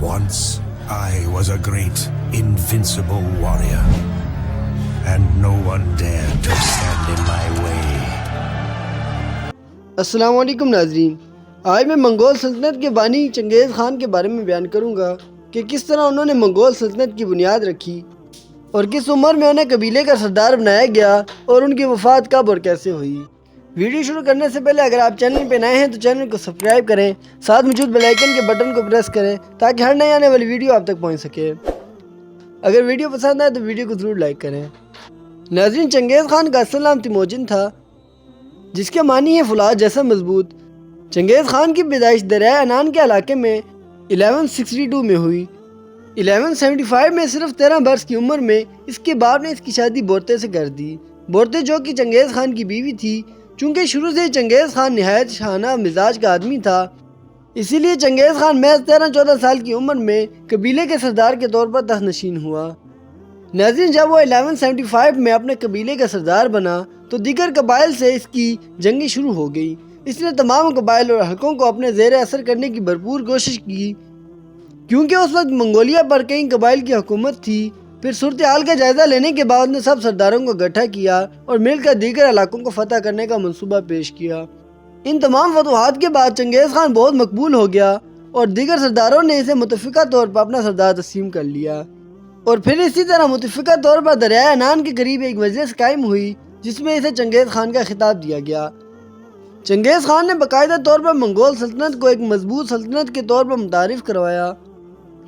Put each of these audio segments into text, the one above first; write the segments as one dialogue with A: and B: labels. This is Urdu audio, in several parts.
A: Once I was a great, invincible warrior, and no one dared to stand in my way.
B: السلام علیکم ناظرین، آج میں منگول سلطنت کے بانی چنگیز خان کے بارے میں بیان کروں گا کہ کس طرح انہوں نے منگول سلطنت کی بنیاد رکھی اور کس عمر میں انہیں قبیلے کا سردار بنایا گیا اور ان کی وفات کب اور کیسے ہوئی۔ ویڈیو شروع کرنے سے پہلے اگر آپ چینل پہ نئے ہیں تو چینل کو سبسکرائب کریں، ساتھ موجود بیل آئیکن کے بٹن کو پریس کریں تاکہ ہر نئے آنے والی ویڈیو آپ تک پہنچ سکے۔ اگر ویڈیو پسند آئے تو ویڈیو کو ضرور لائک کریں۔ ناظرین، چنگیز خان کا اصل نام تیموجن تھا، جس کے معنی ہے فولاد جیسا مضبوط۔ چنگیز خان کی پیدائش دریائے انان کے علاقے میں 1162 میں ہوئی۔ 1175 میں صرف 13 برس کی عمر میں اس کے باپ نے اس کی شادی بورتے سے کر دی۔ بورتے جو کہ چنگیز خان کی بیوی تھی، چونکہ شروع سے ہی چنگیز خان نہایت شاہانہ مزاج کا آدمی تھا، اسی لیے چنگیز خان محض 13-14 سال کی عمر میں قبیلے کے سردار کے طور پر تخت نشین ہوا۔ ناظرین، جب وہ 1175 میں اپنے قبیلے کا سردار بنا تو دیگر قبائل سے اس کی جنگیں شروع ہو گئی۔ اس نے تمام قبائل اور حلقوں کو اپنے زیر اثر کرنے کی بھرپور کوشش کی، کیونکہ اس وقت منگولیا پر کئی قبائل کی حکومت تھی۔ پھر صورتحال کا جائزہ لینے کے بعد نے سب سرداروں کو اکٹھا کیا اور مل کر دیگر علاقوں کو فتح کرنے کا منصوبہ پیش کیا۔ ان تمام فتوحات کے بعد چنگیز خان بہت مقبول ہو گیا اور دیگر سرداروں نے اسے متفقہ طور پر اپنا سردار تسلیم کر لیا، اور پھر اسی طرح متفقہ طور پر دریائے انان کے قریب ایک مجلس قائم ہوئی جس میں اسے چنگیز خان کا خطاب دیا گیا۔ چنگیز خان نے باقاعدہ طور پر منگول سلطنت کو ایک مضبوط سلطنت کے طور پر متعارف کروایا۔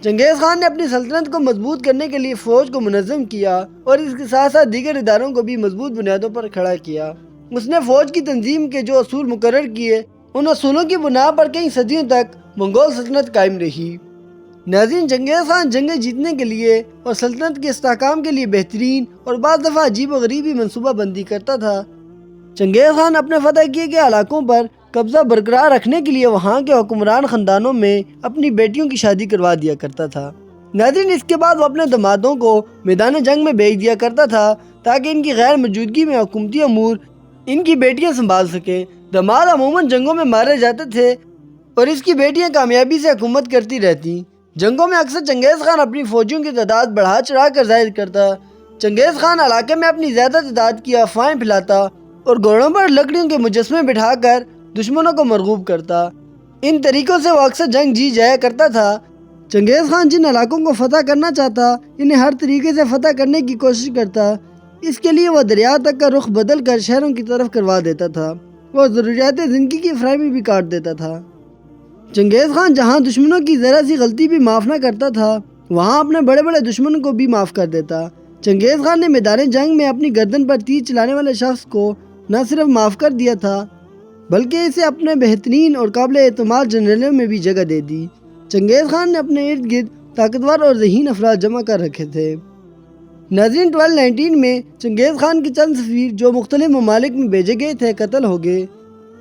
B: چنگیز خان نے اپنی سلطنت کو مضبوط کرنے کے لیے فوج کو منظم کیا اور اس کے ساتھ ساتھ دیگر اداروں کو بھی مضبوط بنیادوں پر کھڑا کیا۔ اس نے فوج کی تنظیم کے جو اصول مقرر کیے، ان اصولوں کی بنا پر کئی صدیوں تک منگول سلطنت قائم رہی۔ ناظرین، چنگیز خان جنگیں جیتنے کے لیے اور سلطنت کے استحکام کے لیے بہترین اور بعض دفعہ عجیب و غریبی منصوبہ بندی کرتا تھا۔ چنگیز خان اپنے فتح کیے گئے علاقوں پر قبضہ برقرار رکھنے کے لیے وہاں کے حکمران خاندانوں میں اپنی بیٹیوں کی شادی کروا دیا کرتا تھا۔ ناظرین، اس کے بعد وہ اپنے دمادوں کو میدان جنگ میں بھیج دیا کرتا تھا تاکہ ان کی غیر موجودگی میں حکومتی امور ان کی بیٹیاں سنبھال سکیں۔ دماد عموماً جنگوں میں مارے جاتے تھے اور اس کی بیٹیاں کامیابی سے حکومت کرتی رہتی۔ جنگوں میں اکثر چنگیز خان اپنی فوجیوں کی تعداد بڑھا چڑھا کر ظاہر کرتا۔ چنگیز خان علاقے میں اپنی زیادہ تعداد کی افواہیں پھیلاتا اور گھوڑوں پر لکڑیوں کے مجسمے بٹھا کر دشمنوں کو مرغوب کرتا۔ ان طریقوں سے وہ اکثر جنگ جیت جایا کرتا تھا۔ چنگیز خان جن علاقوں کو فتح کرنا چاہتا، انہیں ہر طریقے سے فتح کرنے کی کوشش کرتا۔ اس کے لیے وہ دریا تک کا رخ بدل کر شہروں کی طرف کروا دیتا تھا۔ وہ ضروریات زندگی کی فراہمی بھی کاٹ دیتا تھا۔ چنگیز خان جہاں دشمنوں کی ذرا سی غلطی بھی معاف نہ کرتا تھا، وہاں اپنے بڑے بڑے دشمنوں کو بھی معاف کر دیتا۔ چنگیز خان نے میدان جنگ میں اپنی گردن پر تیر چلانے والے شخص کو نہ صرف معاف کر دیا تھا، بلکہ اسے اپنے بہترین اور قابل اعتماد جنرلوں میں بھی جگہ دے دی۔ چنگیز خان نے اپنے ارد گرد طاقتور اور ذہین افراد جمع کر رکھے تھے۔ ناظرین، 1219 میں چنگیز خان کے چند سفیر جو مختلف ممالک میں بھیجے گئے تھے قتل ہو گئے۔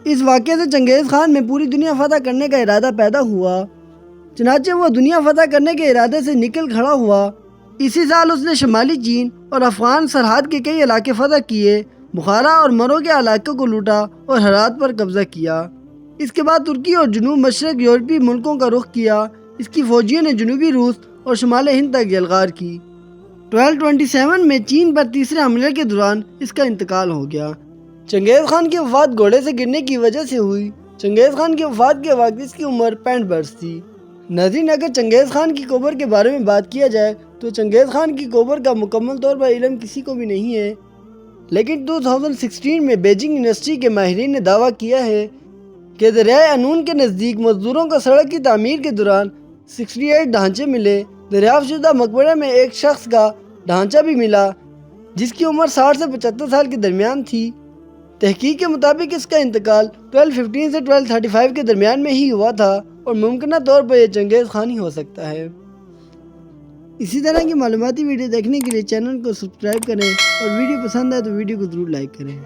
B: اس واقعے سے چنگیز خان میں پوری دنیا فتح کرنے کا ارادہ پیدا ہوا، چنانچہ وہ دنیا فتح کرنے کے ارادے سے نکل کھڑا ہوا۔ اسی سال اس نے شمالی چین اور افغان سرحد کے کئی علاقے فتح کیے، بخارا اور مرو کے علاقوں کو لوٹا اور ہرات پر قبضہ کیا۔ اس کے بعد ترکی اور جنوب مشرق یورپی ملکوں کا رخ کیا۔ اس کی فوجیوں نے جنوبی روس اور شمال ہند تک یلغار کی۔ 1227 میں چین پر تیسرے حملے کے دوران اس کا انتقال ہو گیا۔ چنگیز خان کی وفات گھوڑے سے گرنے کی وجہ سے ہوئی۔ چنگیز خان کی وفات کے وقت اس کی عمر 65 برس تھی۔ ناظرین، اگر چنگیز خان کی قبر کے بارے میں بات کیا جائے تو چنگیز خان کی قبر کا مکمل طور پر علم کسی کو بھی نہیں ہے، لیکن 2016 میں بیجنگ یونیورسٹی کے ماہرین نے دعویٰ کیا ہے کہ دریائے انون کے نزدیک مزدوروں کو سڑک کی تعمیر کے دوران 68 ڈھانچے ملے۔ دریافت شدہ مقبرے میں ایک شخص کا ڈھانچہ بھی ملا جس کی عمر 60 سے 75 سال کے درمیان تھی۔ تحقیق کے مطابق اس کا انتقال 1215 سے 1235 کے درمیان میں ہی ہوا تھا اور ممکنہ طور پر یہ چنگیز خان ہی ہو سکتا ہے۔ اسی طرح کی معلوماتی ویڈیو دیکھنے کے لیے چینل کو سبسکرائب کریں اور ویڈیو پسند آئے تو ویڈیو کو ضرور لائک کریں۔